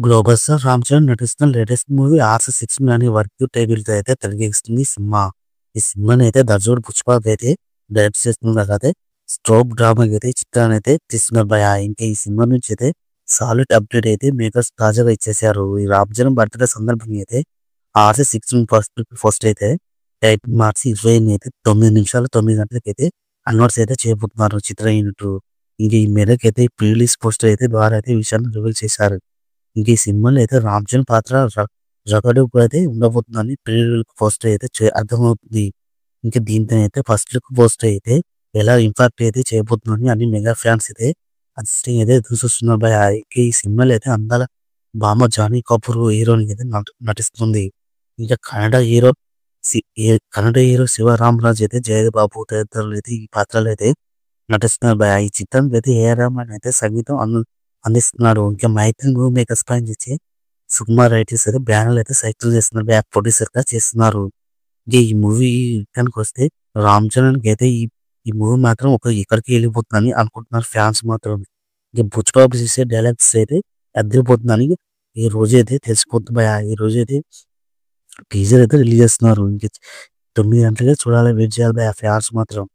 Global star Ram Charan నటిస్తున్న latest movie 'ఆర్‌సి-6 అనే work టైటిల్‌తో అయితే తెరకెక్కుతుంది ఈ సినిమా. ఈ సినిమాని అయితే దర్శకుడు పుష్పరాజ్ అయితే డైరెక్ట్ చేస్తున్నారు. అయితే స్టోప్ డ్రామాకి అయితే ఈ చిత్రాన్ని అయితే తీస్తున్నారు భయ్య. ఇంకా ఈ సినిమా నుంచి అయితే సాలిడ్ అప్డేట్ అయితే మేకర్స్ తాజాగా ఇచ్చేసారు. ఈ రామ్ చరణ్ బర్త్‌డే సందర్భంగా అయితే 'ఆర్‌సి-6 ఫస్ట్ అయితే టైటిల్ మార్చి 28 అయితే 9 నిమిషాలు 9 గంటలకైతే అనౌన్స్ అయితే చేయబోతున్నారు చిత్ర యూనిట్. ఇంక ఈ మేరకైతే ప్రీ రిలీజ్ పోస్టర్ అయితే ద్వారా అయితే ఈ విషయాన్ని రివీల్ చేశారు. ఇంక ఈ సినిమాలో అయితే రామ్ చరణ్ పాత్ర రగడుకు అయితే ఉండబోతుందని ప్రీ రిలీజ్ పోస్టర్ అయితే అర్థమవుతుంది. ఇంకా దీంతో అయితే ఫస్ట్ లుక్ పోస్టర్ అయితే ఎలా ఇంపాక్ట్ అయితే చేయబోతుందని అన్ని మెగా ఫ్యాన్స్ అయితే ఖచ్చితంగా అయితే ఎదురు చూస్తున్నారు భయ్య. ఇక ఈ సినిమాలో అయితే అందాల భామ జాహ్నవి కపూర్ హీరోయిన్ అయితే నటిస్తుంది. ఇంకా కన్నడ హీరో శివరామరాజు అయితే జయబాబు తదితరులు అయితే ఈ పాత్రలో అయితే నటిస్తున్నారు భయ్య. ఈ చిత్రానికి అయితే ఏఆర్ రెహమాన్ అయితే సంగీతం అందిస్తున్నాడు. ఇంకా మైత్రి మూవీ మేకర్స్ పైన చేసి సుకుమార్ రైటర్స్ అయితే బ్యానర్లు అయితే సైకిల్ చేస్తున్నారు. బ్యాక్ ప్రొడ్యూసర్ గా చేస్తున్నారు. ఇంకా ఈ మూవీ విషయానికి వస్తే రామ్ చరణ్ కి అయితే ఈ మూవీ మాత్రం ఎక్కడికి వెళ్ళిపోతుందని అనుకుంటున్నారు ఫ్యాన్స్ మాత్రం. ఇంకా బుచ్చిబాబు చేసే డైలాగ్స్ అయితే అద్దరిపోతుందని ఈ రోజు అయితే తెలిసిపోతుంది భయ్య. ఈ రోజు అయితే టీజర్ అయితే రిలీజ్ చేస్తున్నారు. ఇంక 9 గంటలకే చూడాలి, వెయిట్ చేయాలి భయ్య ఫ్యాన్స్ మాత్రం.